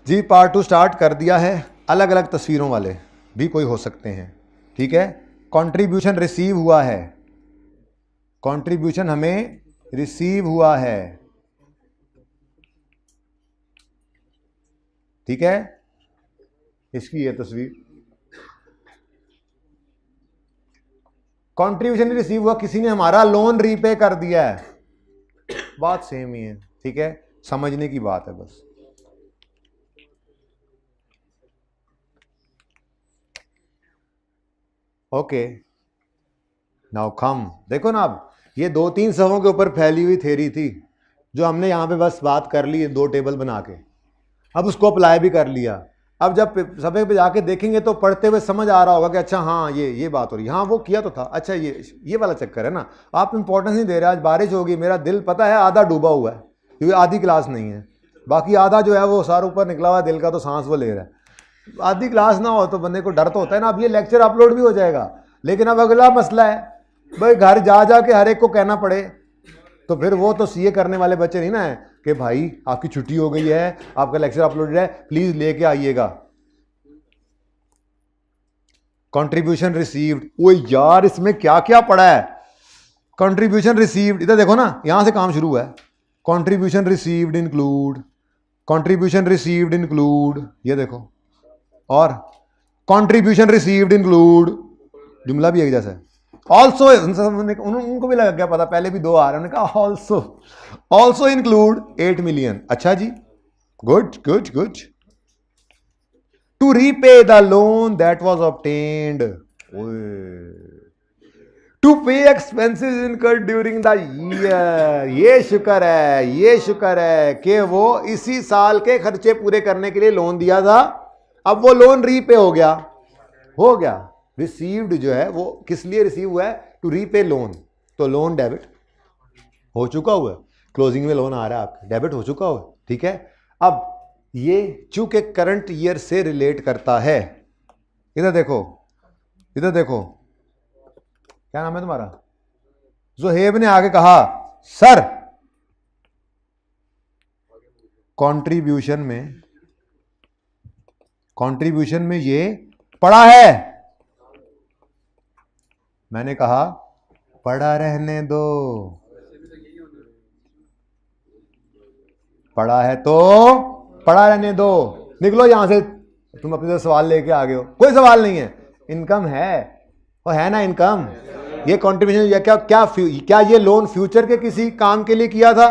जी part 2 start कर दिया है। अलग अलग तस्वीरों वाले भी कोई हो सकते हैं, ठीक है। कंट्रीब्यूशन रिसीव हुआ है, कंट्रीब्यूशन हमें रिसीव हुआ है, ठीक है। इसकी ये तस्वीर, कंट्रीब्यूशन रिसीव हुआ, किसी ने हमारा लोन रीपे कर दिया है, बात सेम ही है, ठीक है। समझने की बात है बस। ओके नाउ कम, देखो ना, अब ये 2-3 सवों के ऊपर फैली हुई थ्योरी थी जो हमने यहां पे बस बात कर ली, 2 टेबल बना के, अब उसको अप्लाई भी कर लिया। अब जब सफे पे जाके देखेंगे तो पढ़ते हुए समझ आ रहा होगा कि अच्छा हाँ ये बात हो रही है, हाँ वो किया तो था, अच्छा ये वाला चक्कर है ना। आप इंपॉर्टेंस नहीं दे रहे। आज बारिश होगी, मेरा दिल पता है आधा डूबा हुआ है क्योंकि आधी क्लास नहीं है, बाकी आधा जो है वो सारा ऊपर निकला हुआ है, दिल का तो सांस वो ले रहा है। आधी क्लास ना हो तो बंदे को डर तो होता है ना। अब ये लेक्चर अपलोड भी हो जाएगा, लेकिन अब अगला मसला है भाई, घर जा के हर एक को कहना पड़े, तो फिर वो तो सीए करने वाले बच्चे नहीं ना है कि भाई आपकी छुट्टी हो गई है, आपका लेक्चर अपलोडेड है, प्लीज लेके आइएगा। कंट्रीब्यूशन रिसीव्ड, वो यार इसमें क्या क्या पड़ा है। कंट्रीब्यूशन रिसीव्ड, इधर देखो ना, यहां से काम शुरू हुआ है। Contribution received include, contribution received include, ये देखो, और कंट्रीब्यूशन रिसीव्ड इंक्लूड, जुमला भी एक जैसा है। ऑल्सो, उनको भी लग गया पता, पहले भी 2 आ रहे हैं, उन्होंने कहा ऑल्सो, ऑल्सो इंक्लूड 8 मिलियन। अच्छा जी, good good good. To repay the loan that was obtained, to pay expenses incurred during the year. ये शुक्र है, ये शुक्र है कि वो इसी साल के खर्चे पूरे करने के लिए लोन दिया था, अब वो लोन रीपे हो गया, हो गया। रिसीव्ड जो है वो किस लिए रिसीव हुआ है, टू रीपे लोन, तो लोन डेबिट हो चुका हुआ है, क्लोजिंग में लोन आ रहा है आपका, डेबिट हो चुका हुआ है, ठीक है। अब ये चूंकि करंट ईयर से रिलेट करता है, इधर देखो, इधर देखो, क्या नाम है तुम्हारा, जोहेब ने आगे कहा सर कंट्रीब्यूशन में ये पड़ा है। मैंने कहा पड़ा रहने दो, पड़ा है तो पड़ा रहने दो, निकलो यहां से, तुम अपने सवाल लेके आ गए हो, कोई सवाल नहीं है, इनकम है, वो है ना इनकम। ये कंट्रीब्यूशन या क्या ये लोन फ्यूचर के किसी काम के लिए किया था,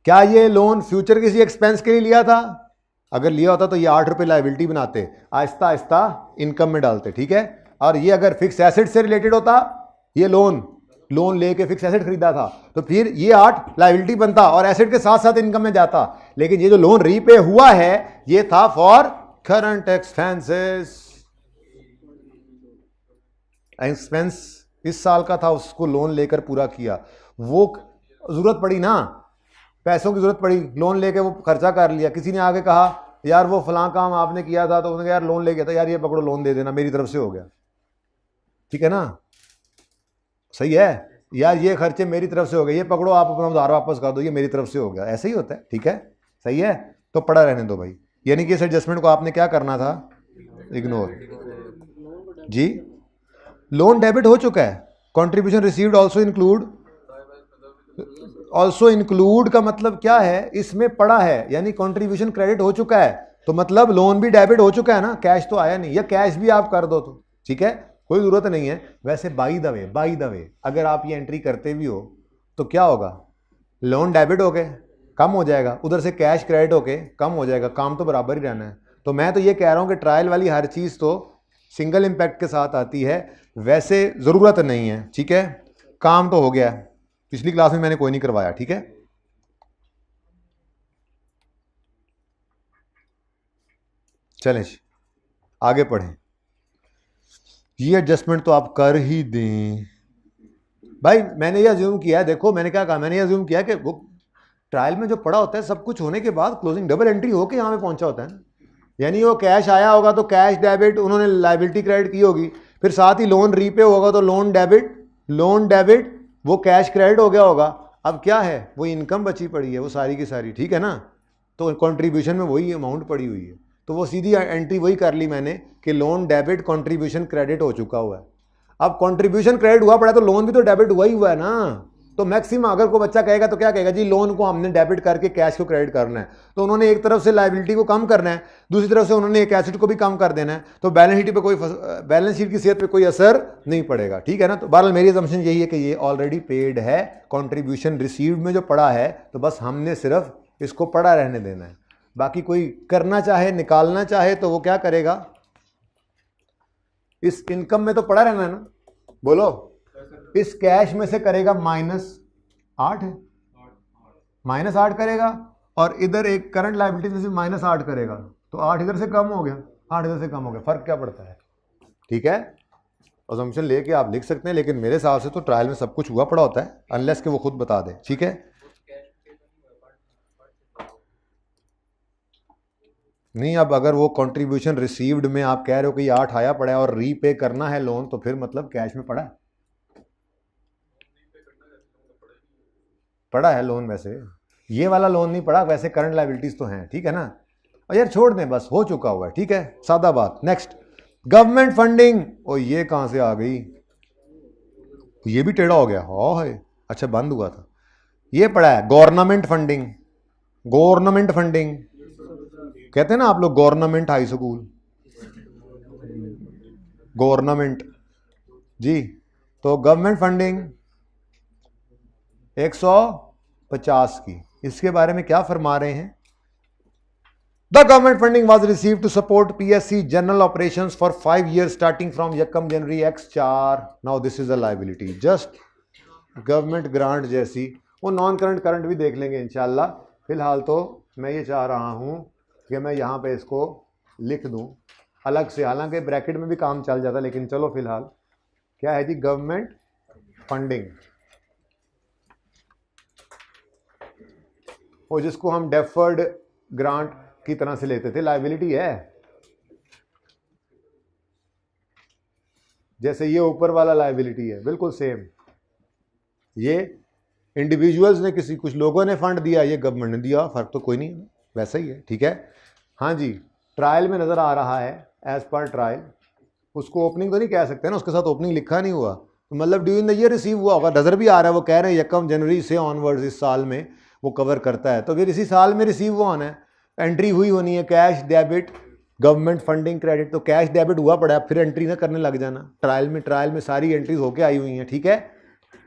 क्या ये लोन फ्यूचर किसी एक्सपेंस के लिए लिया था? अगर लिया होता तो ये 8 रुपए लायबिलिटी बनाते, आहिस्ता आहिस्ता इनकम में डालते, ठीक है। और ये अगर फिक्स एसेट से रिलेटेड होता, ये लोन लेके फिक्स एसेट खरीदा था, तो फिर ये 8 लायबिलिटी बनता और एसेट के साथ साथ इनकम में जाता। लेकिन ये जो लोन रीपे हुआ है ये था फॉर करंट एक्सपेंसेस, एक्सपेंस इस साल का था, उसको लोन लेकर पूरा किया। वो जरूरत पड़ी ना, पैसों की जरूरत पड़ी, लोन लेके वो खर्चा कर लिया। किसी ने आगे कहा यार वो फलां काम आपने किया था, तो उन्होंने कहा यार लोन ले गया था, यार ये पकड़ो लोन दे देना, मेरी तरफ से हो गया, ठीक है ना, सही है, यार ये खर्चे मेरी तरफ से हो गए, ये पकड़ो आप अपना उधार वापस कर दो, ये मेरी तरफ से हो गया, ऐसे ही होता है, ठीक है, सही है। तो पड़ा रहने दो भाई, यानी कि इस एडजस्टमेंट को आपने क्या करना था, इग्नोर जी। लोन डेबिट हो चुका है, contribution received also include, also include का मतलब क्या है, इसमें पड़ा है, यानी कंट्रीब्यूशन क्रेडिट हो चुका है, तो मतलब लोन भी डेबिट हो चुका है ना, कैश तो आया नहीं, या कैश भी आप कर दो तो ठीक है, कोई जरूरत नहीं है। वैसे बाई द वे अगर आप ये एंट्री करते भी हो तो क्या होगा, लोन डेबिट हो गए कम हो जाएगा, उधर से कैश क्रेडिट होके कम हो जाएगा, काम तो बराबर ही रहना है। तो मैं तो ये कह रहा हूं कि ट्रायल वाली हर चीज तो सिंगल इंपैक्ट के साथ आती है, वैसे जरूरत नहीं है, ठीक है। काम तो हो गया, पिछली क्लास में मैंने कोई नहीं करवाया, ठीक है। चलें आगे पढ़ें, ये एडजस्टमेंट तो आप कर ही दें भाई। मैंने ये अज्यूम किया है, देखो मैंने क्या कहा, मैंने ये अज्यूम किया कि वो ट्रायल में जो पड़ा होता है सब कुछ होने के बाद क्लोजिंग डबल एंट्री होके यहाँ पे पहुंचा होता है ना, यानी वो कैश आया होगा तो कैश डेबिट, उन्होंने लायबिलिटी क्रेडिट की होगी, फिर साथ ही लोन रीपे होगा तो लोन डेबिट वो कैश क्रेडिट हो गया होगा। अब क्या है, वो इनकम बची पड़ी है वो सारी की सारी, ठीक है ना। तो कंट्रीब्यूशन में वही अमाउंट पड़ी हुई है, तो वो सीधी एंट्री वही कर ली मैंने कि लोन डेबिट कंट्रीब्यूशन क्रेडिट हो चुका हुआ है। अब कंट्रीब्यूशन क्रेडिट हुआ पड़ा तो लोन भी तो डेबिट हुआ ही हुआ है ना। तो मैक्सिमम अगर कोई बच्चा कहेगा तो क्या कहेगा जी, लोन को हमने डेबिट करके कैश को क्रेडिट करना है, तो उन्होंने एक तरफ से लायबिलिटी को कम करना है, दूसरी तरफ से उन्होंने एक एसेट को भी कम कर देना है, तो बैलेंस शीट की सेहत पे कोई असर नहीं पड़ेगा, ठीक है ना। तो बहरहाल मेरी असम्पशन यही है कि ये ऑलरेडी पेड है, कंट्रीब्यूशन रिसीव्ड में जो पड़ा है, तो बस हमने सिर्फ इसको पड़ा रहने देना है। बाकी कोई करना चाहे, निकालना चाहे, तो वो क्या करेगा, इस इनकम में तो पड़ा रहना है ना, बोलो, इस कैश में से करेगा -8 है, -8 करेगा, और इधर एक करंट लायबिलिटी में से -8 करेगा, तो 8 इधर से कम हो गया, 8 इधर से कम हो गया, फर्क क्या पड़ता है, ठीक है। असम्पशन लेके आप लिख सकते हैं, लेकिन मेरे हिसाब से तो ट्रायल में सब कुछ हुआ पड़ा होता है, अनलेस कि वो खुद बता दे, ठीक है। नहीं, अब अगर वो कंट्रीब्यूशन रिसीव्ड में आप कह रहे हो कि 8 आया पड़ा है और रीपे करना है लोन, तो फिर मतलब कैश में पड़ा है, पड़ा है लोन। वैसे ये वाला लोन नहीं पड़ा, वैसे करंट लायबिलिटीज तो हैं, ठीक है ना। और यार छोड़ दें, बस हो चुका हुआ है, ठीक है, सादा बात। Next, government funding. ओ ये कहां से आ गई, ये भी टेढ़ा हो गया, हाँ है, अच्छा बंद हुआ था। ये पड़ा है गवर्नमेंट फंडिंग, गवर्नमेंट फंडिंग कहते हैं ना आप लोग, गवर्नमेंट हाई स्कूल, गवर्नमेंट जी। तो गवर्नमेंट फंडिंग 150 की, इसके बारे में क्या फरमा रहे हैं, the government funding was receive to support PSC general operation for 5 years starting from 1 January X4। Now this is a liability, just government grant जैसी। वो नॉन करंट करंट भी देख लेंगे इंशाल्लाह, फिलहाल तो मैं ये चाह रहा हूं कि मैं यहां पे इसको लिख दूं अलग से, हालांकि ब्रैकेट में भी काम चल जाता, लेकिन चलो फिलहाल क्या है जी, गवर्नमेंट फंडिंग, और जिसको हम डेफर्ड ग्रांट की तरह से लेते थे, लायबिलिटी है। जैसे ये ऊपर वाला लायबिलिटी है, बिल्कुल सेम, ये इंडिविजुअल्स ने, किसी कुछ लोगों ने फंड दिया, ये गवर्नमेंट ने दिया, फर्क तो कोई नहीं है, वैसा ही है, ठीक है। हाँ जी, ट्रायल में नजर आ रहा है एज पर ट्रायल, उसको ओपनिंग तो नहीं कह सकते ना, उसके साथ ओपनिंग लिखा नहीं हुआ, तो मतलब ड्यूरिंग द ईयर रिसीव हुआ होगा, नजर भी आ रहा है, वो कह रहे हैं 1 जनवरी से ऑनवर्ड्स इस साल में वो कवर करता है, तो फिर इसी साल में रिसीव हुआ होना है, एंट्री हुई होनी है, cash debit government funding credit, तो कैश डेबिट हुआ पड़ा है, फिर एंट्री ना करने लग जाना। ट्रायल में सारी एंट्रीज होके आई हुई हैं, ठीक है।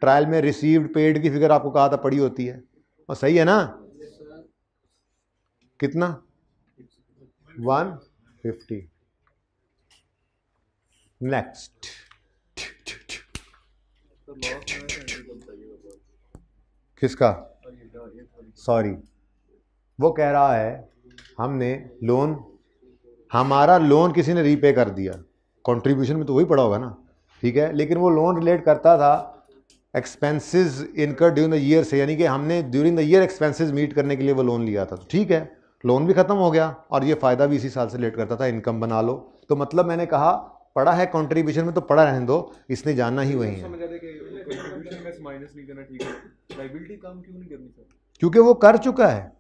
ट्रायल में रिसीव्ड पेड की फिगर आपको कहा था पड़ी होती है, और सही है ना, कितना 150। नेक्स्ट, किसका, सॉरी, वो कह रहा है हमने लोन, हमारा लोन किसी ने रीपे कर दिया, कंट्रीब्यूशन में तो वही पड़ा होगा ना, ठीक है, लेकिन वो लोन रिलेट करता था एक्सपेंसेस इनकर ड्यूरिंग द ईयर से, यानी कि हमने during the year expenses meet करने के लिए वो लोन लिया था, तो ठीक है, लोन भी खत्म हो गया और ये फायदा भी इसी साल से रिलेट करता था, इनकम बना लो। तो मतलब मैंने कहा पड़ा है कंट्रीब्यूशन में तो पड़ा रहने दो, इसने जाना ही वही है, क्योंकि वो कर चुका है।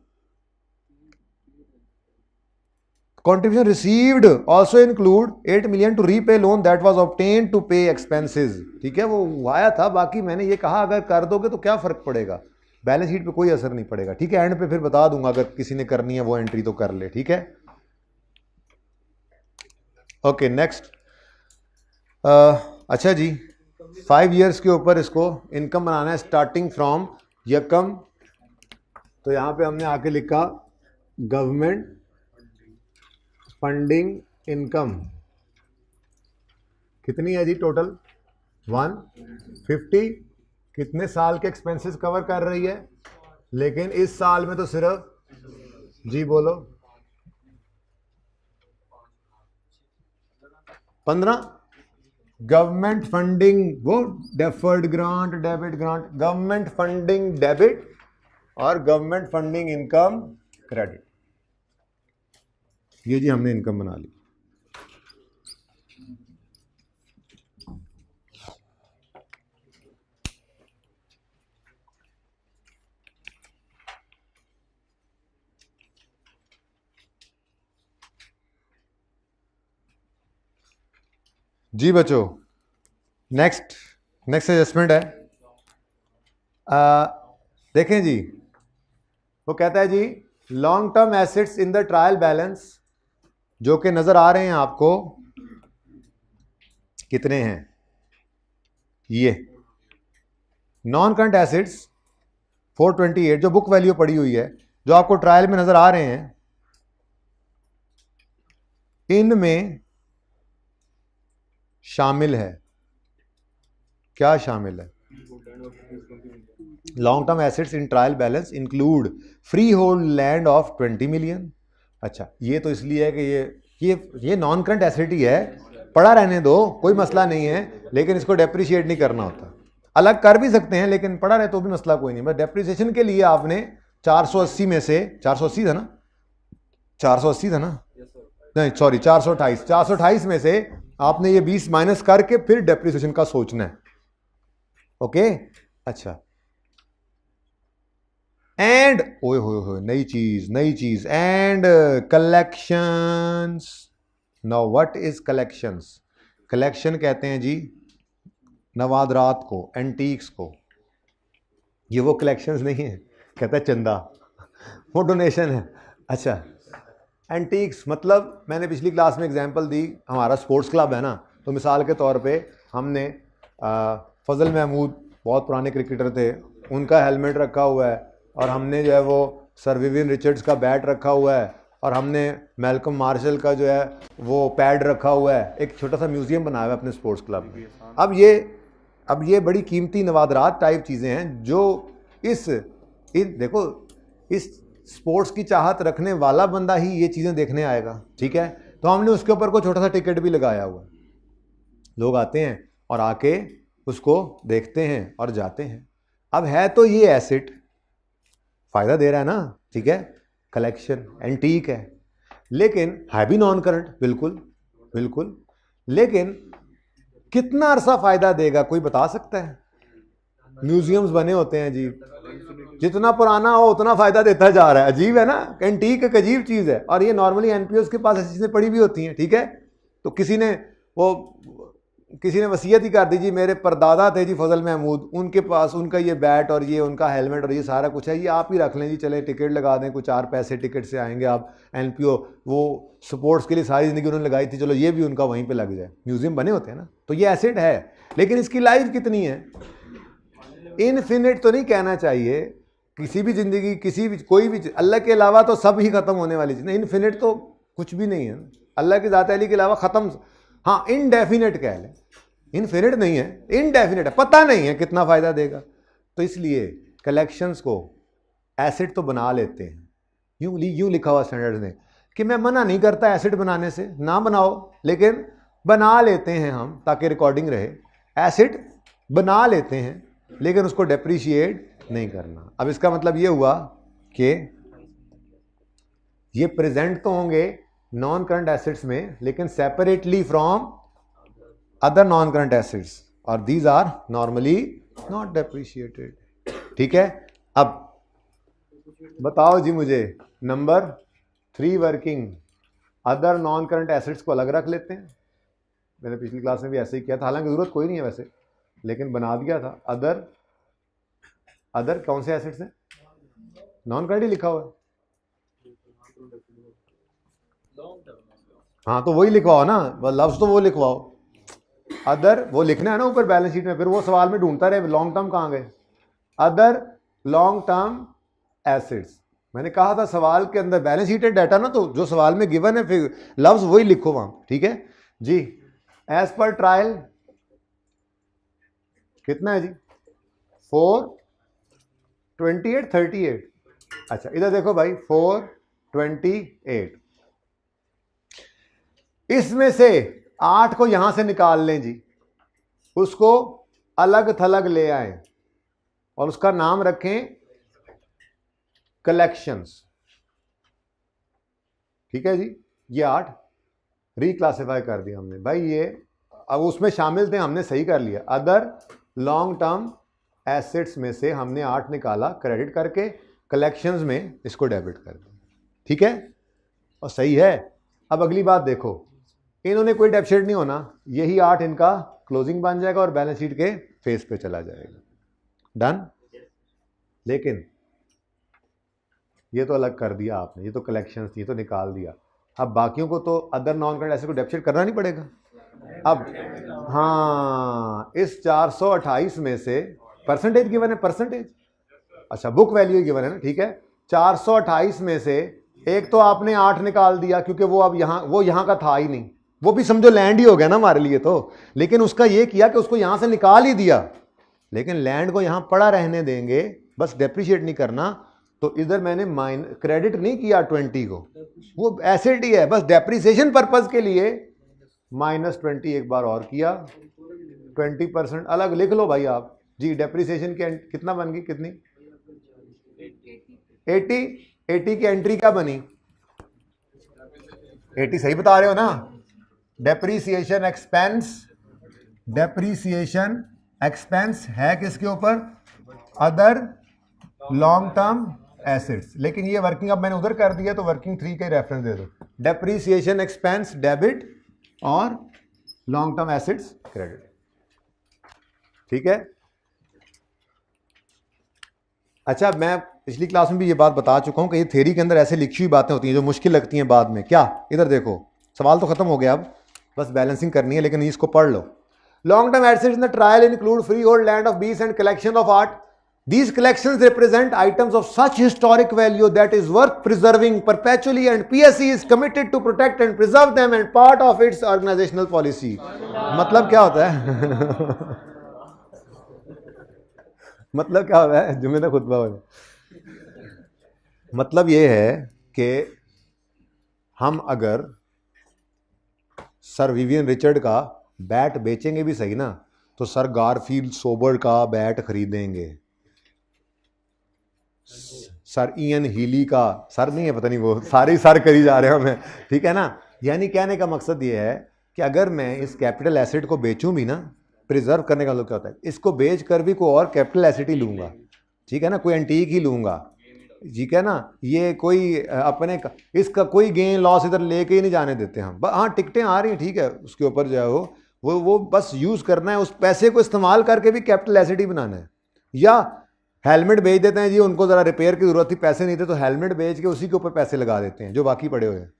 Contribution received also include 8 million to repay loan that was obtained to pay expenses, ठीक है, वो आया था। बाकी मैंने ये कहा अगर कर दोगे तो क्या फर्क पड़ेगा, बैलेंस शीट पे कोई असर नहीं पड़ेगा, ठीक है। एंड पे फिर बता दूंगा, अगर किसी ने करनी है वो एंट्री तो कर ले, ठीक है। ओके नेक्स्ट, अच्छा जी, 5 years के ऊपर इसको इनकम बनाना है स्टार्टिंग फ्रॉम यकम, तो यहां पे हमने आके लिखा गवर्नमेंट फंडिंग इनकम कितनी है जी, टोटल 150, कितने साल के एक्सपेंसेस कवर कर रही है, लेकिन इस साल में तो सिर्फ, जी बोलो, 15। गवर्नमेंट फंडिंग, वो deferred grant, debit grant, government funding debit और गवर्नमेंट फंडिंग इनकम क्रेडिट, ये जी हमने इनकम बना ली। जी बच्चों, नेक्स्ट एडजस्टमेंट है। देखें जी, वो कहता है जी long term assets in the trial balance जो कि नजर आ रहे हैं आपको, कितने हैं? ये नॉन करंट एसेट्स 428 जो बुक वैल्यू पड़ी हुई है, जो आपको ट्रायल में नजर आ रहे हैं, इनमें शामिल है, क्या शामिल है? Long term assets in trial balance include free hold land of 20 million. अच्छा, ये तो इसलिए है कि ये नॉन करंट एसेट ही है, पड़ा रहने दो, कोई मसला नहीं है, लेकिन इसको डेप्रिशिएट नहीं करना होता। अलग कर भी सकते हैं, लेकिन पड़ा रहे तो भी मसला कोई नहीं। बस डेप्रिसिएशन के लिए आपने 480 में से 480 था ना, 480 था ना, नहीं सॉरी 428 में से आपने ये 20 माइनस करके फिर डेप्रिसिएशन का सोचना है। ओके, अच्छा, एंड ओए हो नई चीज and collections. Now what is collections? Collection कहते हैं जी नवादरात को, एंटीक्स को। ये वो कलेक्शंस नहीं है, कहता है चंदा, वो डोनेशन है। अच्छा, एंटीक्स मतलब मैंने पिछली क्लास में एग्जांपल दी, हमारा स्पोर्ट्स क्लब है ना, तो मिसाल के तौर पे हमने फजल महमूद बहुत पुराने क्रिकेटर थे, उनका हेलमेट रखा हुआ है, और हमने जो है वो सर विवियन रिचर्ड्स का बैट रखा हुआ है, और हमने मैल्कम मार्शल का जो है वो पैड रखा हुआ है। एक छोटा सा म्यूजियम बनाया हुआ है अपने स्पोर्ट्स क्लब में। अब ये बड़ी कीमती नवादरात टाइप चीज़ें हैं जो देखो, इस स्पोर्ट्स की चाहत रखने वाला बंदा ही ये चीज़ें देखने आएगा, ठीक है? तो हमने उसके ऊपर कोई छोटा सा टिकट भी लगाया हुआ है, लोग आते हैं और आके उसको देखते हैं और जाते हैं। अब है तो ये एसेट, फायदा दे रहा है ना, ठीक है, कलेक्शन एंटीक है, लेकिन है भी नॉन करंट, बिल्कुल, लेकिन कितना अरसा फायदा देगा कोई बता सकता है? म्यूजियम्स बने होते हैं जी, जितना पुराना हो उतना फायदा देता जा रहा है। अजीब है ना, एंटीक एक अजीब चीज है, और ये नॉर्मली एनपीओस के पास ऐसी चीजें पड़ी भी होती हैं, ठीक है? तो किसी ने वसीयत ही कर दी जी, मेरे परदादा थे जी फजल महमूद, उनके पास उनका ये बैट और ये उनका हेलमेट और ये सारा कुछ है, ये आप ही रख लें जी, चले टिकट लगा दें, कुछ 4 पैसे टिकट से आएंगे आप। एनपीओ वो स्पोर्ट्स के लिए सारी जिंदगी उन्होंने लगाई थी, चलो ये भी उनका वहीं पे लग जाए। म्यूजियम बने होते हैं ना, तो ये एसेट है, लेकिन इसकी लाइफ कितनी है? इनफिनिट तो नहीं कहना चाहिए, किसी भी जिंदगी, कोई भी अल्लाह के अलावा तो सब ही खत्म होने वाली चीज़, इनफिनिट तो कुछ भी नहीं है अल्लाह की ज़ात अली के अलावा खत्म। हाँ, इनडेफिनेट कह लें, इनफिनिट नहीं है, इनडेफिनेट है, पता नहीं है कितना फायदा देगा। तो इसलिए कलेक्शंस को एसेट तो बना लेते हैं, यूं लिखा हुआ स्टैंडर्ड्स ने कि मैं मना नहीं करता एसेट बनाने से, ना बनाओ, लेकिन बना लेते हैं हम ताकि रिकॉर्डिंग रहे। एसेट बना लेते हैं लेकिन उसको डेप्रिशिएट नहीं करना। अब इसका मतलब ये हुआ कि ये प्रेजेंट तो होंगे नॉन करंट एसेट्स में, लेकिन separately from other non current assets, और these are normally not depreciated, ठीक है? अब बताओ जी मुझे, number 3 working, other non current assets को अलग रख लेते हैं। मैंने पिछली क्लास में भी ऐसे ही किया था, हालांकि जरूरत कोई नहीं है वैसे, लेकिन बना दिया था। अदर कौन से एसेट्स हैं? नॉन करंट ही लिखा हुआ है। हाँ, तो वही लिखवाओ ना, लफ्ज तो वो लिखवाओ। अदर वो लिखना है ना ऊपर बैलेंस शीट में, फिर वो सवाल में ढूंढता रहे लॉन्ग टर्म कहाँ गए। अदर लॉन्ग टर्म एसेट्स, मैंने कहा था सवाल के अंदर बैलेंस शीट है डाटा ना, तो जो सवाल में गिवन है फिर लफ्ज वही लिखो वहां, ठीक है जी? एज पर ट्रायल कितना है जी? 428 38। अच्छा, इधर देखो भाई, 428, इसमें से 8 को यहां से निकाल लें जी, उसको अलग थलग ले आए और उसका नाम रखें कलेक्शंस, ठीक है जी? ये 8 रिक्लासिफाई कर दिया हमने भाई, ये अब उसमें शामिल थे, हमने सही कर लिया। अदर लॉन्ग टर्म एसेट्स में से हमने 8 निकाला क्रेडिट करके, कलेक्शंस में इसको डेबिट कर दिया, ठीक है? और सही है। अब अगली बात देखो, इन्होंने कोई डेप्थ नहीं होना, यही 8 इनका क्लोजिंग बन जाएगा और बैलेंस शीट के फेस पे चला जाएगा। डन। लेकिन ये तो अलग कर दिया आपने, ये तो कलेक्शंस थी, ये तो निकाल दिया। अब बाकियों को तो अदर नॉन करंट एसेट को डेप्थ करना नहीं पड़ेगा। अब हाँ, इस 428 में से परसेंटेज गिवन है, परसेंटेज, अच्छा बुक वैल्यू गिवन है ना, ठीक है। 428 में से एक तो आपने 8 निकाल दिया क्योंकि वो अब वो यहाँ का था ही नहीं, वो भी समझो लैंड ही हो गया ना हमारे लिए तो, लेकिन उसका ये किया कि उसको यहां से निकाल ही दिया, लेकिन लैंड को यहां पड़ा रहने देंगे, बस डेप्रिशिएट नहीं करना। तो इधर मैंने क्रेडिट नहीं किया 20 को, वो एसेट ही है, बस डेप्रिसिएशन पर्पज के लिए -20 एक बार और किया, 20% अलग लिख लो भाई आप जी। डेप्रिसिएशन की कितना बन गई, कितनी 80 की एंट्री क्या बनी, 80 सही बता रहे हो ना। डेप्रीसिएशन एक्सपेंस है किसके ऊपर, अदर लॉन्ग टर्म एसेट्स, लेकिन ये वर्किंग अब मैंने उधर कर दिया तो वर्किंग 3 का रेफरेंस दे दो। डेप्रीसिएशन एक्सपेंस डेबिट और लॉन्ग टर्म एसेट्स क्रेडिट, ठीक है। अच्छा, मैं पिछली क्लास में भी ये बात बता चुका हूं कि ये थ्योरी के अंदर ऐसे लिखी हुई बातें होती हैं जो मुश्किल लगती हैं बाद में। क्या, इधर देखो, सवाल तो खत्म हो गया, अब बस बैलेंसिंग करनी है, लेकिन इसको पढ़ लो। Long term assets in the trial include free hold land of बीस and collection of art. These collections represent items of such historic value that is worth preserving perpetually, and PSE is committed to protect and preserve them and part of its organizational policy. मतलब क्या होता है मतलब क्या होता है, जुम्मे का खुतबा हो। मतलब ये है कि हम अगर सर विवियन रिचर्ड का बैट बेचेंगे भी सही ना, तो सर गारफील्ड सोबर का बैट खरीदेंगे, सर इयन हीली का, सर नहीं है पता नहीं, वो सारे सर करी जा रहे हैं हमें, ठीक है ना। यानी कहने का मकसद ये है कि अगर मैं इस कैपिटल एसेट को बेचूं भी ना, प्रिजर्व करने का मतलब क्या होता है, इसको बेच कर भी कोई और कैपिटल एसेट ही लूंगा, ठीक है ना, कोई एंटीक ही लूंगा, ठीक है ना। ये कोई अपने इसका कोई गेन लॉस इधर लेके ही नहीं जाने देते हम। हाँ, टिकटें आ रही हैं, ठीक है, उसके ऊपर जो है वो बस यूज़ करना है, उस पैसे को इस्तेमाल करके भी कैपिटल एसेट ही बनाना है। या हेलमेट बेच देते हैं जी, उनको ज़रा रिपेयर की ज़रूरत थी, पैसे नहीं थे, तो हेलमेट बेच के उसी के ऊपर पैसे लगा देते हैं जो बाकी पड़े हुए हैं,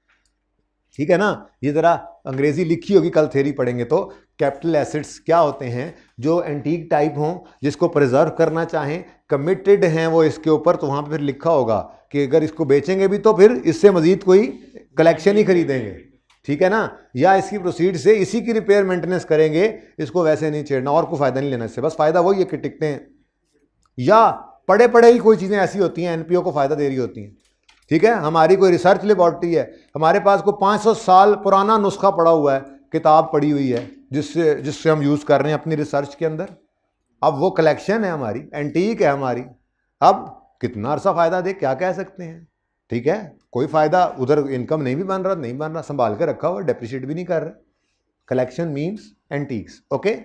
ठीक है ना। ये ज़रा अंग्रेजी लिखी होगी, कल थ्योरी पढ़ेंगे तो। कैपिटल एसेट्स क्या होते हैं, जो एंटीक टाइप हों, जिसको प्रिजर्व करना चाहें, कमिटेड हैं वो इसके ऊपर, तो वहाँ पे फिर लिखा होगा कि अगर इसको बेचेंगे भी तो फिर इससे मजीद कोई कलेक्शन ही खरीदेंगे, ठीक है ना, या इसकी प्रोसीड से इसी की रिपेयर मेंटेनेंस करेंगे, इसको वैसे नहीं छेड़ना, और कोई फ़ायदा नहीं लेना इससे। बस फ़ायदा वही है कि टिकटें या पड़े पड़े ही कोई चीज़ें ऐसी होती हैं एनपीओ को फ़ायदा दे रही होती हैं, ठीक है। हमारी कोई रिसर्च लेबॉर्ट्री है, हमारे पास कोई 500 साल पुराना नुस्खा पड़ा हुआ है, किताब पड़ी हुई है, जिससे हम यूज़ कर रहे हैं अपनी रिसर्च के अंदर, अब वो कलेक्शन है हमारी, एंटीक है हमारी, अब कितना अरसा फ़ायदा दे क्या कह सकते हैं, ठीक है। कोई फ़ायदा उधर, इनकम नहीं भी बन रहा, संभाल के रखा हुआ, डेप्रिशिएट भी नहीं कर रहे। Collection means antiques, okay.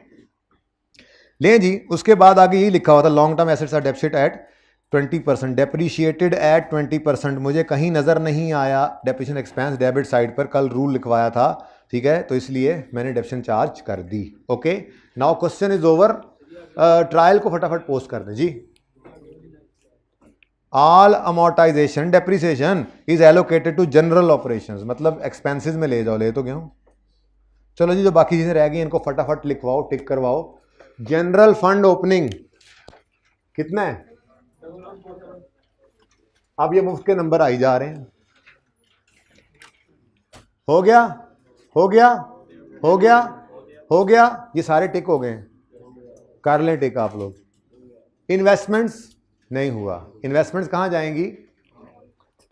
ले जी, उसके बाद आगे यही लिखा हुआ था, long term assets are depreciate at 20%, depreciated at 20%। मुझे कहीं नज़र नहीं आया डेप्रिसिएशन एक्सपेंस डेबिट साइड पर, कल रूल लिखवाया था, ठीक है, तो इसलिए मैंने डेप्रिसिएशन चार्ज कर दी, okay. Now question is over, trial को फटाफट पोस्ट कर दें जी। All amortisation depreciation is allocated to general operations, मतलब एक्सपेंसेस में ले जाओ, ले तो गया हूं। चलो जी, जो बाकी चीजें रह गई इनको फटाफट लिखवाओ, टिक करवाओ। जनरल फंड ओपनिंग कितना है, अब ये मुफ्त के नंबर आई जा रहे हैं। हो गया, हो गया, हो गया, हो गया, ये सारे टिक हो गए हैं, कर लें टिक आप लोग। इन्वेस्टमेंट्स नहीं हुआ, इन्वेस्टमेंट्स कहाँ जाएंगी,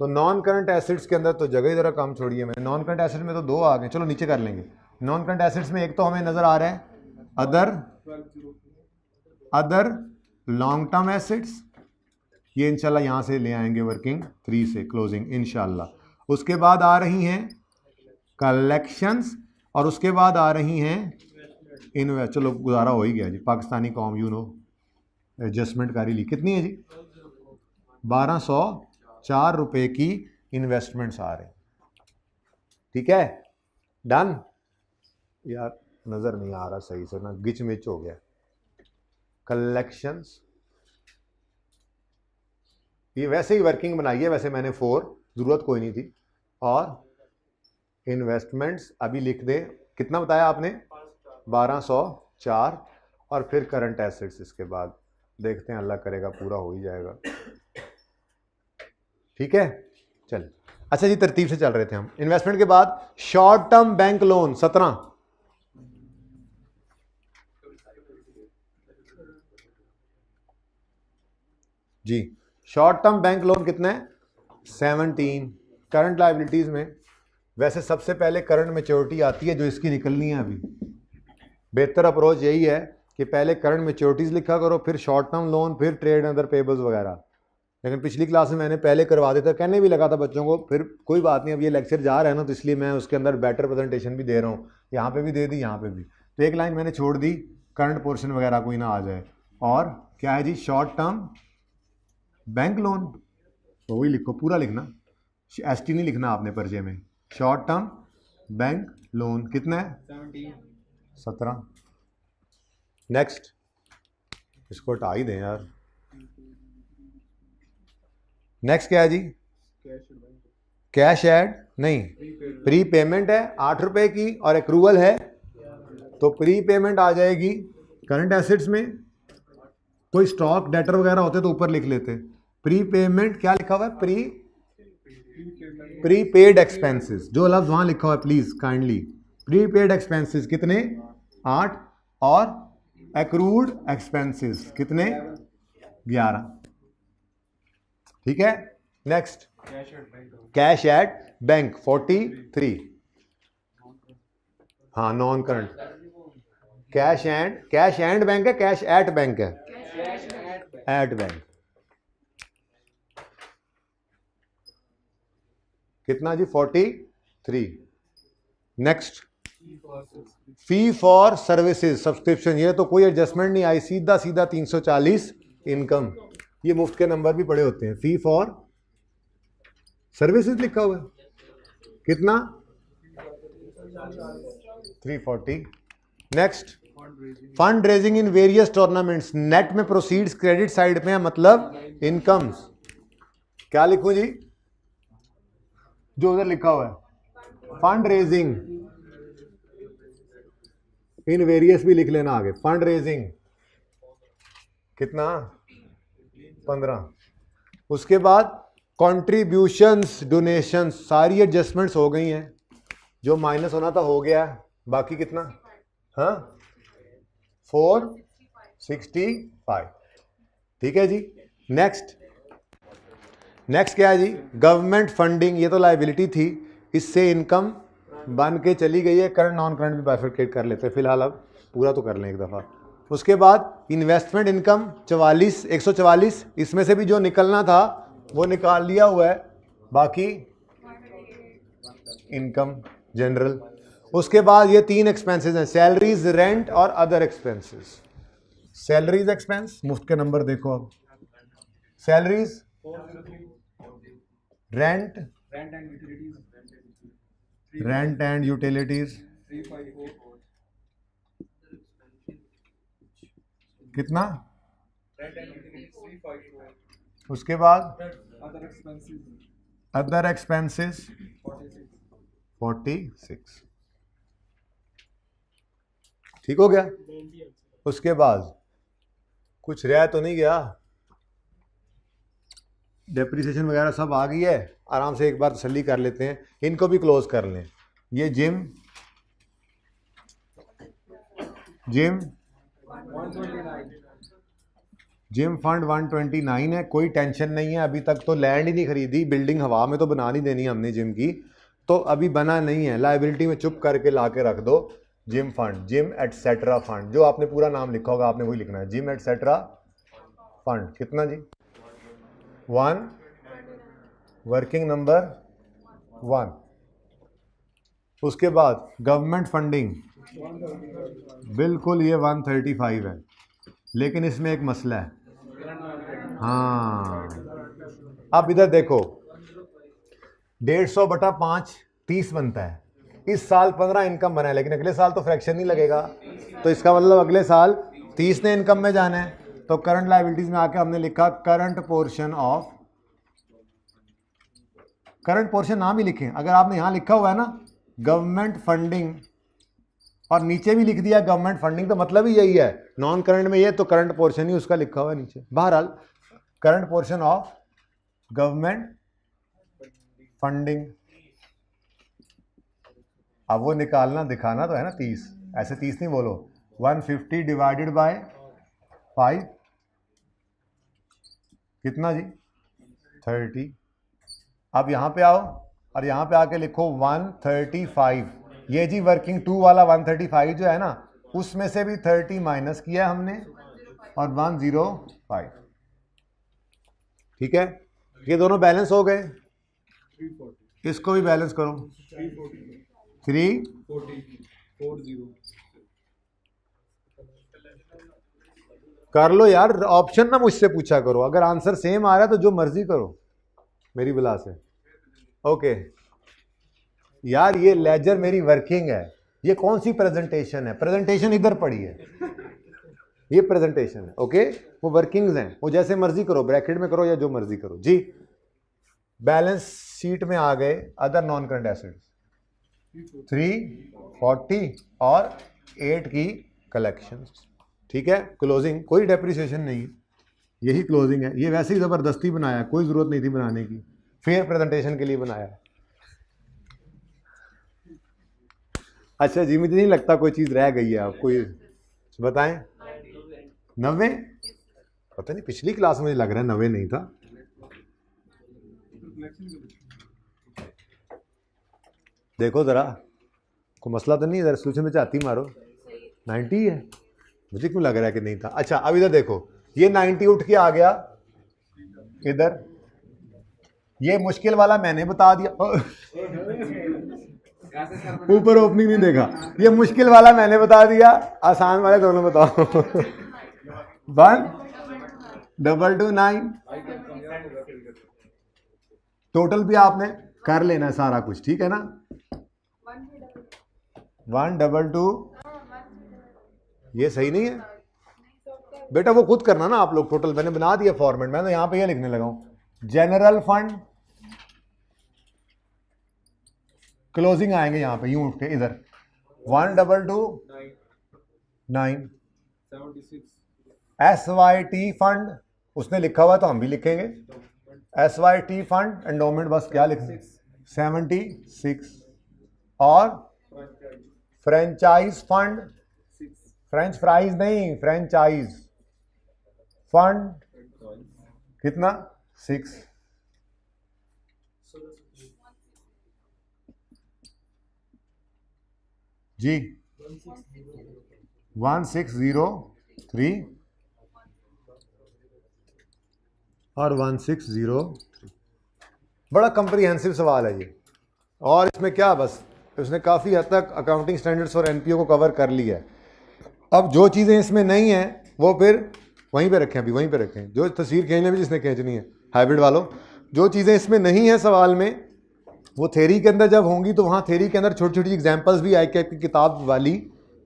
तो नॉन करंट एसेट्स के अंदर तो जगह ही जरा काम छोड़िए, मैंने नॉन करंट एसेट्स में तो 2 आ गए, चलो नीचे कर लेंगे। नॉन करंट एसेट्स में एक तो हमें नजर आ रहा है अदर लॉन्ग टर्म एसेट्स, ये इंशाल्लाह यहां से ले आएंगे वर्किंग 3 से क्लोजिंग इंशाल्लाह। उसके बाद आ रही हैं कलेक्शंस, और उसके बाद आ रही हैं इन्वेस्ट, चलो गुजारा हो ही गया जी। पाकिस्तानी कौम यू नो एडजस्टमेंट कारी ली, कितनी है जी, 1204 रुपए की इन्वेस्टमेंट्स आ रहे हैं, ठीक है, डन। यार नज़र नहीं आ रहा सही से ना, गिच मिच हो गया। कलेक्शंस, ये वैसे ही वर्किंग बनाई है, वैसे मैंने 4, ज़रूरत कोई नहीं थी। और इन्वेस्टमेंट्स अभी लिख दें, कितना बताया आपने, 1204, और फिर करंट एसेट्स इसके बाद। देखते हैं, अल्लाह करेगा पूरा हो ही जाएगा। ठीक है, चल। अच्छा जी, तरतीब से चल रहे थे हम। इन्वेस्टमेंट के बाद शॉर्ट टर्म बैंक लोन 17, जी शॉर्ट टर्म बैंक लोन कितना है, 17। करंट लाइबिलिटीज में वैसे सबसे पहले करंट मैच्योरिटी आती है, जो इसकी निकलनी है अभी। बेहतर अप्रोच यही है कि पहले करंट मैच्योरिटीज लिखा करो, फिर शॉर्ट टर्म लोन, फिर ट्रेड अदर पेबल्स वगैरह। लेकिन पिछली क्लास में मैंने पहले करवा देता, कहने भी लगा था बच्चों को, फिर कोई बात नहीं, अब ये लेक्चर जा रहा है ना, तो इसलिए मैं उसके अंदर बेटर प्रेजेंटेशन भी दे रहा हूँ। यहाँ पे भी दे दी, यहाँ पे भी। तो एक लाइन मैंने छोड़ दी, करंट पोर्शन वगैरह कोई ना आ जाए। और क्या है जी, शॉर्ट टर्म बैंक लोन, तो वही लिखो, पूरा लिखना, ST नहीं लिखना आपने पर्चे में। शॉर्ट टर्म बैंक लोन कितना है, 17। नेक्स्ट, इसको हटा ही दें यार। नेक्स्ट क्या है जी, कैश ऐड नहीं, प्री पेमेंट है 8 रुपए की, और एक्रूवल है, तो प्री पेमेंट आ जाएगी करंट एसेट्स में। कोई स्टॉक डेटर वगैरह होते तो ऊपर लिख लेते। प्री पेमेंट क्या लिखा हुआ है, प्री पेड एक्सपेंसेस, जो लफ्ज वहां लिखा हुआ है please kindly. Pre paid expenses कितने, 8, और एक्रूड एक्सपेंसेस कितने, 11। ठीक है, नेक्स्ट, कैश एट बैंक 43, हाँ non current. Cash and bank है, कैश एट बैंक है, एट बैंक कितना जी, 43। Next, fee for services subscription, ये तो कोई एडजस्टमेंट नहीं आई, सीधा सीधा 340 इनकम। ये मुफ्त के नंबर भी पड़े होते हैं। फी फॉर सर्विसेज लिखा हुआ है, कितना, 340। Next, fund raising in various tournaments, net में प्रोसीड्स क्रेडिट साइड पे है, मतलब इनकम्स। क्या लिखूं जी, जो उधर लिखा हुआ है, फंड रेजिंग इन वेरियस भी लिख लेना आगे। फंड रेजिंग कितना, 15। उसके बाद कॉन्ट्रीब्यूशंस, डोनेशंस, सारी एडजस्टमेंट्स हो गई हैं, जो माइनस होना था हो गया है। बाकी कितना, हाँ 465। ठीक है जी। नेक्स्ट क्या है जी, गवर्नमेंट फंडिंग, ये तो लाइबिलिटी थी, इससे इनकम बन के चली गई है। करंट नॉन करंट भी बाइफरकेट कर लेते हैं फिलहाल, अब पूरा तो कर लें एक दफ़ा। उसके बाद इन्वेस्टमेंट इनकम 144, इसमें से भी जो निकलना था वो निकाल लिया हुआ है, बाकी इनकम जनरल। उसके बाद ये 3 एक्सपेंसेस हैं, सैलरीज, रेंट और अदर एक्सपेंसेस। सैलरीज एक्सपेंस, मुफ्त के नंबर देखो अब, सैलरीज, रेंट एंड यूटिलिटीज कितना, उसके बाद अदर एक्सपेंसेस 46। ठीक हो गया। उसके बाद कुछ रह तो नहीं गया, डेप्रिसिएशन वगैरह सब आ गई है, आराम से एक बार तसल्ली कर लेते हैं, इनको भी क्लोज कर लें। ये जिम फंड 129 है, कोई टेंशन नहीं है, अभी तक तो लैंड ही नहीं खरीदी, बिल्डिंग हवा में तो बना नहीं देनी हमने जिम की, तो अभी बना नहीं है। लाइबिलिटी में चुप करके ला के रख दो gym fund, gym etcetera fund, जो आपने पूरा नाम लिखा होगा आपने वही लिखना है, जिम एटसेट्रा फंड। कितना जी, 1, वर्किंग नंबर 1। उसके बाद गवर्नमेंट फंडिंग, बिल्कुल ये 135 है, लेकिन इसमें एक मसला है। हाँ, अब इधर देखो, 150/5 30 बनता है, इस साल 15 इनकम बना है, लेकिन अगले साल तो फ्रैक्शन नहीं लगेगा, तो इसका मतलब अगले साल 30 ने इनकम में जाना है। तो करंट लायबिलिटीज में आके हमने लिखा current portion of, current portion नाम ही लिखें, अगर आपने यहां लिखा हुआ है ना गवर्नमेंट फंडिंग और नीचे भी लिख दिया गवर्नमेंट फंडिंग, तो मतलब ही यही है, नॉन करंट में ये तो करंट पोर्शन ही उसका लिखा हुआ है नीचे। बहरहाल current portion of government funding, अब वो निकालना दिखाना तो है ना 30, ऐसे 30 नहीं बोलो, 150 डिवाइडेड बाय 5 कितना जी 30। अब यहां पे आओ और यहां पे आके लिखो 135, ये जी वर्किंग 2 वाला 135 जो है ना उसमें से भी 30 माइनस किया हमने और 105, ठीक है। ये दोनों बैलेंस हो गए, इसको भी बैलेंस करो 340 कर लो यार, ऑप्शन ना मुझसे पूछा करो, अगर आंसर सेम आ रहा है तो जो मर्जी करो मेरी बुला से। ओके यार ये लेजर मेरी वर्किंग है, ये कौन सी प्रेजेंटेशन है, प्रेजेंटेशन इधर पड़ी है, ये प्रेजेंटेशन है, ओके वो वर्किंग्स हैं, वो जैसे मर्जी करो, ब्रैकेट में करो या जो मर्जी करो जी। बैलेंस शीट में आ गए अदर नॉन करंट एसेट्स 340 और 8 की कलेक्शंस, ठीक है। क्लोजिंग कोई डेप्रिसिएशन नहीं है, यही क्लोजिंग है, ये वैसे ही जबरदस्ती बनाया, कोई जरूरत नहीं थी बनाने की, फेयर प्रेजेंटेशन के लिए बनाया। अच्छा जी मुझे नहीं लगता कोई चीज रह गई है, आप कोई बताएं। 90, पता नहीं पिछली क्लास में मुझे लग रहा है 90 नहीं था। देखो जरा कोई मसला तो नहीं, इधर सोचे में चाहती मारो 90 है, मुझे क्यों लग रहा है कि नहीं था। अच्छा अब इधर देखो, ये 90 उठ के आ गया इधर, ये मुश्किल वाला मैंने बता दिया, ऊपर ओपनिंग नहीं देखा, ये मुश्किल वाला मैंने बता दिया, आसान वाले दोनों बताओ 1,229 टोटल भी आपने कर लेना है सारा कुछ, ठीक है ना। 122 ये सही नहीं है बेटा, वो खुद करना ना आप लोग, टोटल मैंने बना दिया फॉर्मेट, मैं तो यहां पे ये लिखने लगा हूं। जनरल फंड क्लोजिंग आएंगे यहां पे यूं उठ के इधर 1,229 SYT फंड उसने लिखा हुआ तो हम भी लिखेंगे SYT फंड एंडोमेंट बस क्या लिखें 76 और फ्रेंचाइज फंड, फ्रेंच फ्राइज नहीं फ्रेंचाइज फंड कितना 6 जी 1603 और 1603। बड़ा कंप्रीहेंसिव सवाल है ये, और इसमें क्या बस उसने काफ़ी हद तक अकाउंटिंग स्टैंडर्ड्स और एनपीओ को कवर कर लिया है। अब जो चीज़ें इसमें नहीं हैं वो फिर वहीं पे रखें, अभी वहीं पे रखें, जो तस्वीर खींचने भी जिसने खींचनी है हाइब्रिड वालों, जो चीज़ें इसमें नहीं है सवाल में वो थ्योरी के अंदर जब होंगी तो वहाँ थ्योरी के अंदर छोटी छोटी एग्जांपल्स भी आई की किताब वाली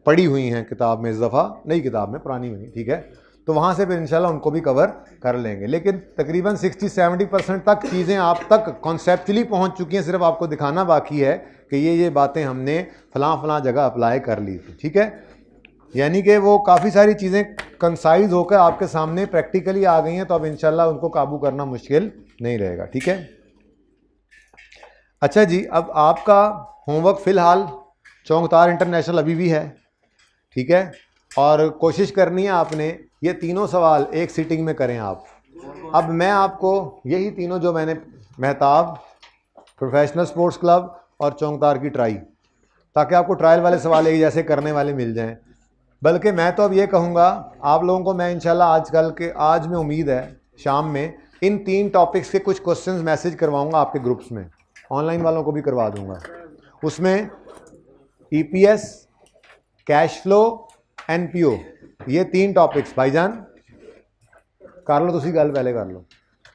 पड़ी हुई हैं, किताब में इस दफ़ा नई किताब में, पुरानी में, ठीक है। तो वहाँ से फिर इंशाल्लाह उनको भी कवर कर लेंगे, लेकिन तकरीबन 60-70% तक चीज़ें आप तक कॉन्सेप्चुअली पहुँच चुकी हैं, सिर्फ आपको दिखाना बाकी है कि ये बातें हमने फलां जगह अप्लाई कर ली थी, ठीक है। यानी कि वो काफ़ी सारी चीज़ें कंसाइज होकर आपके सामने प्रैक्टिकली आ गई हैं, तो अब इंशाल्लाह उनको काबू करना मुश्किल नहीं रहेगा, ठीक है। अच्छा जी, अब आपका होमवर्क फ़िलहाल चौंगतार इंटरनेशनल अभी भी है, ठीक है, और कोशिश करनी है आपने ये तीनों सवाल एक सीटिंग में करें आप। अब मैं आपको यही तीनों जो मैंने महताब, प्रोफेशनल स्पोर्ट्स क्लब और चौंगतार की ट्राई, ताकि आपको ट्रायल वाले सवाल एक जैसे करने वाले मिल जाएं। बल्कि मैं तो अब ये कहूँगा आप लोगों को, मैं इंशाल्लाह आज में उम्मीद है शाम में इन 3 टॉपिक्स के कुछ क्वेश्चंस मैसेज करवाऊँगा आपके ग्रुप्स में, ऑनलाइन वालों को भी करवा दूँगा। उसमें EPS, कैश फ्लो, NPO, ये 3 टॉपिक्स भाईजान कर लो, तुसी गल पहले कर लो।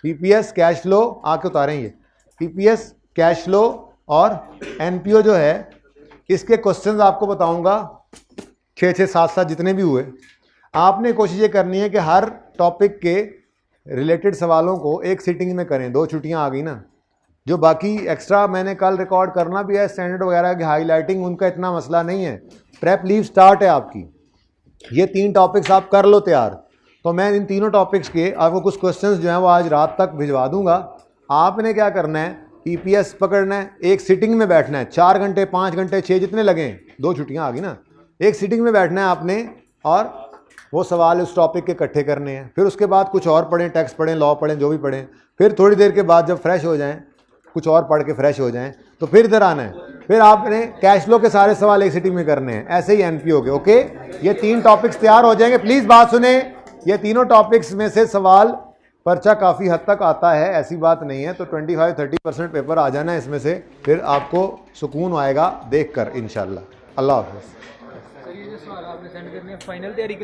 EPS कैश फ्लो आके उतारें, ये EPS कैश फ्लो और NPO जो है इसके क्वेश्चंस आपको बताऊंगा 6 7 जितने भी हुए। आपने कोशिश ये करनी है कि हर टॉपिक के रिलेटेड सवालों को एक सिटिंग में करें। 2 छुट्टियां आ गई ना, जो बाकी एक्स्ट्रा मैंने कल रिकॉर्ड करना भी है, स्टैंडर्ड वगैरह की हाईलाइटिंग, उनका इतना मसला नहीं है। प्रेप लीव स्टार्ट है आपकी, ये 3 टॉपिक्स आप कर लो तैयार। तो मैं इन तीनों टॉपिक्स के आपको कुछ क्वेश्चंस जो हैं वो आज रात तक भिजवा दूंगा। आपने क्या करना है, ईपीएस पकड़ना है, एक सिटिंग में बैठना है, 4 घंटे 5 घंटे 6 जितने लगें, 2 छुट्टियां आ गई ना, एक सिटिंग में बैठना है आपने और वो सवाल उस टॉपिक के इकट्ठे करने हैं। फिर उसके बाद कुछ और पढ़ें, टैक्स पढ़ें, लॉ पढ़ें, जो भी पढ़ें। फिर थोड़ी देर के बाद जब फ्रेश हो जाएं, कुछ और पढ़ के फ्रेश हो जाएं, तो फिर इधर आना है। फिर आपने कैश फ्लो के सारे सवाल एक सिटिंग में करने हैं, ऐसे ही एनपीओ के। ओके, ये 3 टॉपिक्स तैयार हो जाएंगे। प्लीज़ बात सुने, ये तीनों टॉपिक्स में से सवाल पर्चा काफ़ी हद तक आता है, ऐसी बात नहीं है। तो 25-30% पेपर आ जाना है इसमें से, फिर आपको सुकून आएगा देख कर इंशाल्लाह। अल्लाह हाफ़िज़। सर ये जो सवाल आपने सेंड करने हैं फाइनल तैयारी के लिए